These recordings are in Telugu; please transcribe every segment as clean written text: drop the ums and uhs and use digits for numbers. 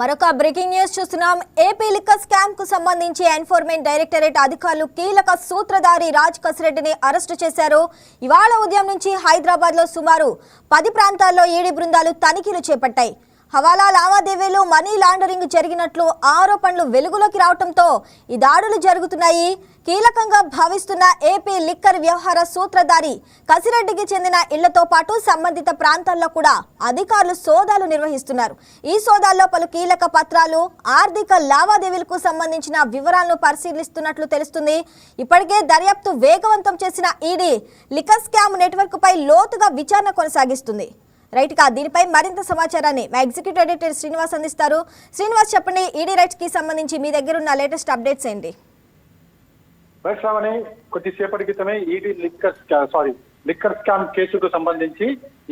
మరొక బ్రేకింగ్ న్యూస్ చూస్తున్నాం. ఏపీ లిక్కర్ స్కామ్ కు సంబంధించి ఎన్ఫోర్స్మెంట్ డైరెక్టరేట్ అధికారులు కీలక సూత్రధారి రాజ్ కసిరెడ్డిని అరెస్టు చేశారు. ఇవాళ ఉదయం నుంచి హైదరాబాద్ లో సుమారు 10 ప్రాంతాల్లో ఈడీ బృందాలు తనిఖీలు చేపట్టాయి. హవాలా లావాదేవీలు, మనీ లాండరింగ్ జరిగినట్లు ఆరోపణలు వెలుగులోకి రావడంతో ఈ దాడులు జరుగుతున్నాయి. కీలకంగా భావిస్తున్న ఏపీ లిక్కర్ వ్యవహార సూత్రధారి కసిరెడ్డికి చెందిన ఇళ్లతో పాటు సంబంధిత ప్రాంతాల్లో కూడా అధికారులు సోదాలు నిర్వహిస్తున్నారు. ఈ సోదాల్లో పలు కీలక పత్రాలు, ఆర్థిక లావాదేవీలకు సంబంధించిన వివరాలను పరిశీలిస్తున్నట్లు తెలుస్తుంది. ఇప్పటికే దర్యాప్తు వేగవంతం చేసిన ఈడీ లిక్కర్ స్కామ్ నెట్వర్క్ పై లోతుగా విచారణ కొనసాగిస్తుంది. రైట్ గా దీనిపై మరింత సమాచారాన్ని మా ఎగ్జిక్యూటివ్ ఎడిటర్ శ్రీనివాస్ అందిస్తారు. శ్రీనివాస్, చెప్పండి, ఈడీ రైట్స్ కి సంబంధించి మీ దగ్గర ఉన్న లేటెస్ట్ అప్డేట్స్ ఏంటి? కొద్దిసేపటి క్రితమే ఈడీ లిక్కర్ స్కామ్ కేసుకు సంబంధించి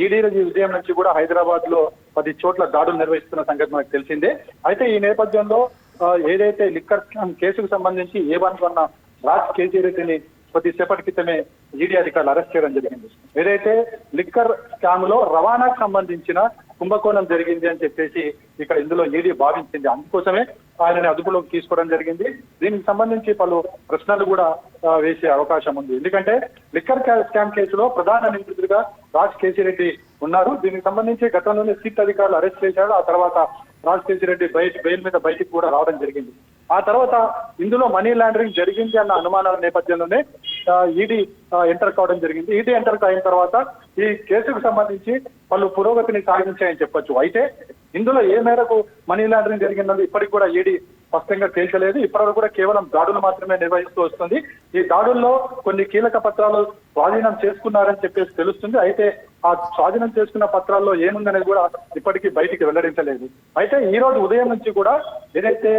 ఈడీ ఉదయం నుంచి కూడా హైదరాబాద్ లో 10 చోట్ల దాడులు నిర్వహిస్తున్న సంగతి మనకు తెలిసిందే. అయితే ఈ నేపథ్యంలో ఏదైతే లిక్కర్ స్కామ్ కేసుకు సంబంధించి ఏమనుకున్న రాజ్ కేసీరెడ్డిని కొద్దిసేపటి క్రితమే ఈడీ అధికారులు అరెస్ట్ చేయడం జరిగింది. ఏదైతే లిక్కర్ స్కామ్ లో రవాణాకు సంబంధించిన కుంభకోణం జరిగింది అని చెప్పేసి ఇక్కడ ఇందులో ఈడీ భావించింది. అందుకోసమే ఆయనని అదుపులోకి తీసుకోవడం జరిగింది. దీనికి సంబంధించి పలు ప్రశ్నలు కూడా వేసే అవకాశం ఉంది. ఎందుకంటే లిక్కర్ స్కామ్ కేసులో ప్రధాన నిందితుడిగా రాజ్ కేసీరెడ్డి ఉన్నారు. దీనికి సంబంధించి గతంలోనే సిట్ అధికారులు అరెస్ట్ చేశారు. ఆ తర్వాత రాజ్ కేసీరెడ్డి బెయిల్ మీద బయటికి కూడా రావడం జరిగింది. ఆ తర్వాత ఇందులో మనీ లాండరింగ్ జరిగింది అన్న అనుమానాల నేపథ్యంలోనే ఈడీ ఎంటర్ కావడం జరిగింది. ఈడీ ఎంటర్ అయిన తర్వాత ఈ కేసుకు సంబంధించి పలు పురోగతిని సాధించాయని చెప్పొచ్చు. అయితే ఇందులో ఏ మేరకు మనీ లాండరింగ్ జరిగిందని ఇప్పటికి కూడా ఈడీ స్పష్టంగా తేల్చలేదు. ఇప్పటివరకు కూడా కేవలం దాడులు మాత్రమే నిర్వహిస్తూ వస్తుంది. ఈ దాడుల్లో కొన్ని కీలక పత్రాలు స్వాధీనం చేసుకున్నారని చెప్పేసి తెలుస్తుంది. అయితే ఆ స్వాధీనం చేసుకున్న పత్రాల్లో ఏముందనేది కూడా ఇప్పటికీ బయటికి వెల్లడించలేదు. అయితే ఈ రోజు ఉదయం నుంచి కూడా ఏదైతే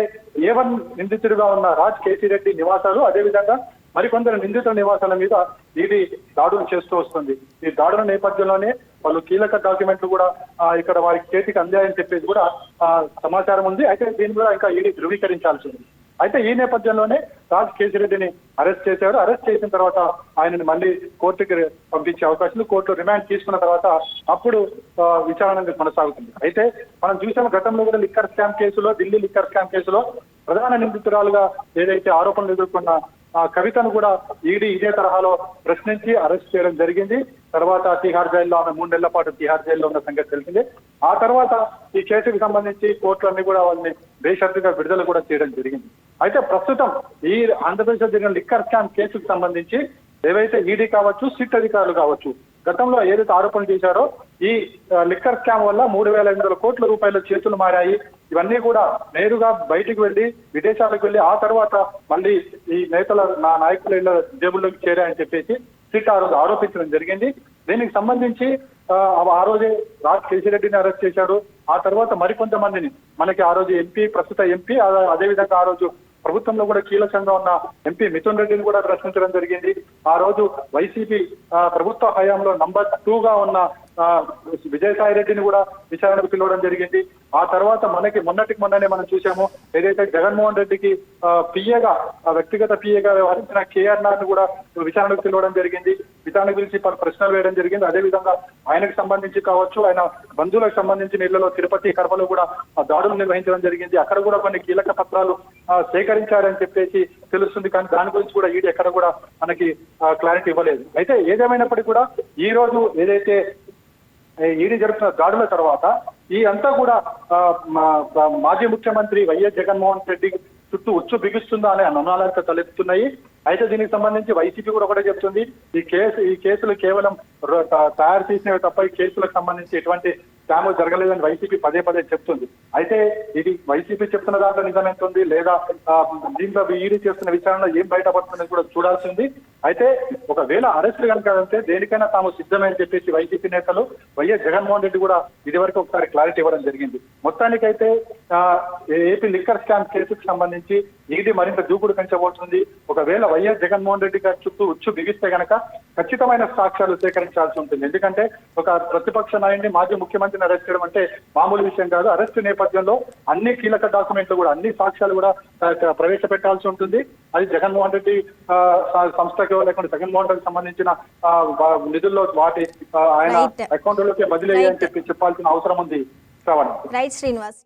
A1 నిందితుడిగా ఉన్న రాజ్ కేసీరెడ్డి నివాసాలు, అదేవిధంగా మరికొందరు నిందితుల నివాసాల మీద ఈడీ దాడులు చేస్తూ వస్తుంది. ఈ దాడుల నేపథ్యంలోనే వాళ్ళు కీలక డాక్యుమెంట్లు కూడా ఇక్కడ వారి చేతికి అందాయని చెప్పేసి కూడా సమాచారం ఉంది. అయితే దీన్ని కూడా ఇంకా ఈడీ ధృవీకరించాల్సి ఉంది. అయితే ఈ నేపథ్యంలోనే రాజ్ కేసీరెడ్డిని అరెస్ట్ చేశారు. అరెస్ట్ చేసిన తర్వాత ఆయనని మళ్ళీ కోర్టుకి పంపించే అవకాశం ఉంది. కోర్టు రిమాండ్ తీసుకున్న తర్వాత అప్పుడు విచారణ కొనసాగుతుంది. అయితే మనం చూసాము, గతంలో కూడా లిక్కర్ స్కామ్ కేసులో, ఢిల్లీ లిక్కర్ స్కామ్ కేసులో ప్రధాన నిందితురాలుగా ఏదైతే ఆరోపణలు ఎదుర్కొన్న కవితను కూడా ఈడీ ఇదే తరహాలో ప్రశ్నించి అరెస్ట్ చేయడం జరిగింది. తర్వాత తిహార్ జైల్లో ఆమె 3 నెలల పాటు తిహార్ జైల్లో ఉన్న సంగతి తెలిసింది. ఆ తర్వాత ఈ కేసుకు సంబంధించి కోర్టులన్నీ కూడా వాళ్ళని బేషరతుగా విడుదల కూడా చేయడం జరిగింది. అయితే ప్రస్తుతం ఈ ఆంధ్రప్రదేశ్ లో జరిగిన లిక్కర్ స్కామ్ కేసుకు సంబంధించి ఏవైతే ఈడీ కావచ్చు, సిట్ అధికారులు కావచ్చు, గతంలో ఏదైతే ఆరోపణలు చేశారో ఈ లిక్కర్ స్కామ్ వల్ల 3,500 కోట్ల రూపాయల చేతులు మారాయి, ఇవన్నీ కూడా నేరుగా బయటికి వెళ్లి విదేశాలకు వెళ్లి ఆ తర్వాత మళ్ళీ ఈ నాయకుల ఇళ్ల జేబుల్లోకి చేరాయని చెప్పేసి సిట్ ఆ రోజు ఆరోపించడం జరిగింది. దీనికి సంబంధించి ఆ రోజే రాజ్ కేసీరెడ్డిని అరెస్ట్ చేశాడు. ఆ తర్వాత మరికొంతమందిని మనకి ఆ రోజు ప్రస్తుత ఎంపీ, అదేవిధంగా ఆ రోజు ప్రభుత్వంలో కూడా కీలకంగా ఉన్న ఎంపీ మిథున్ రెడ్డిని కూడా ప్రశ్నించడం జరిగింది. ఆ రోజు వైసీపీ ప్రభుత్వ హయాంలో నంబర్ 2గా ఉన్న విజయసాయి రెడ్డిని కూడా విచారణకు పిలవడం జరిగింది. ఆ తర్వాత మొన్ననే మనం చూసాము, ఏదైతే జగన్మోహన్ రెడ్డికి వ్యక్తిగత పిఏగా వ్యవహరించిన కేఆర్ఆర్ ను కూడా విచారణకు పిలవడం జరిగింది. విచారణకు పిలిచి ప్రశ్నలు వేయడం జరిగింది. అదేవిధంగా ఆయనకు సంబంధించి కావచ్చు, ఆయన బంధువులకు సంబంధించిన ఇళ్లలో తిరుపతి, కడపలో కూడా దాడులు నిర్వహించడం జరిగింది. అక్కడ కూడా కొన్ని కీలక పత్రాలు సేకరించారని చెప్పేసి తెలుస్తుంది. కానీ దాని గురించి కూడా ఈడీ ఎక్కడ కూడా మనకి క్లారిటీ ఇవ్వలేదు. అయితే ఏదేమైనప్పటికీ కూడా ఈ రోజు ఏదైతే ఈడీ జరుగుతున్న దాడుల తర్వాత ఈ అంతా కూడా మాజీ ముఖ్యమంత్రి వైఎస్ జగన్మోహన్ రెడ్డి చుట్టూ ఉచ్చు బిగుస్తుందా అనే అనుమానాలతో తలెత్తుతున్నాయి. అయితే దీనికి సంబంధించి వైసీపీ కూడా ఒకటే చెప్తుంది, ఈ కేసులు కేవలం తయారు చేసినవి తప్ప ఈ కేసులకు సంబంధించి ఎటువంటి స్కామ్ జరగలేదని వైసీపీ పదే చెప్తుంది. అయితే ఇది వైసీపీ చెప్తున్న దాంట్లో నిజమెంత ఉంది, లేదా దీంట్లో ఈడీ చేస్తున్న విచారణలో ఏం బయటపడుతుందని కూడా చూడాల్సింది. అయితే ఒకవేళ అరెస్టులు కనుక అంటే దేనికైనా తాము సిద్ధమని చెప్పేసి వైసీపీ నేతలు, వైఎస్ జగన్మోహన్ రెడ్డి కూడా ఇదివరకు ఒకసారి క్లారిటీ ఇవ్వడం జరిగింది. మొత్తానికైతే ఏపీ లిక్కర్ స్కామ్ కేసుకు సంబంధించి ఈడీ మరింత దూకుడు పెంచబోతుంది. ఒకవేళ వైఎస్ జగన్మోహన్ రెడ్డి గారి చుట్టూ ఉచ్చు బిగిస్తే గనక ఖచ్చితమైన సాక్ష్యాలు సేకరించాల్సి ఉంటుంది. ఎందుకంటే ఒక ప్రతిపక్ష నాయకుడిని, మాజీ ముఖ్యమంత్రిని అరెస్ట్ చేయడం అంటే మామూలు విషయం కాదు. అరెస్ట్ నేపథ్యంలో అన్ని కీలక డాక్యుమెంట్లు కూడా, అన్ని సాక్ష్యాలు కూడా ప్రవేశపెట్టాల్సి ఉంటుంది. అది జగన్మోహన్ రెడ్డి సంస్థకి లేకుంటే జగన్మోహన్ రెడ్డికి సంబంధించిన నిధుల్లో వాటి ఆయన అకౌంట్లోకి బదిలీ అని చెప్పాల్సిన అవసరం ఉంది. రైట్ శ్రీనివాస్.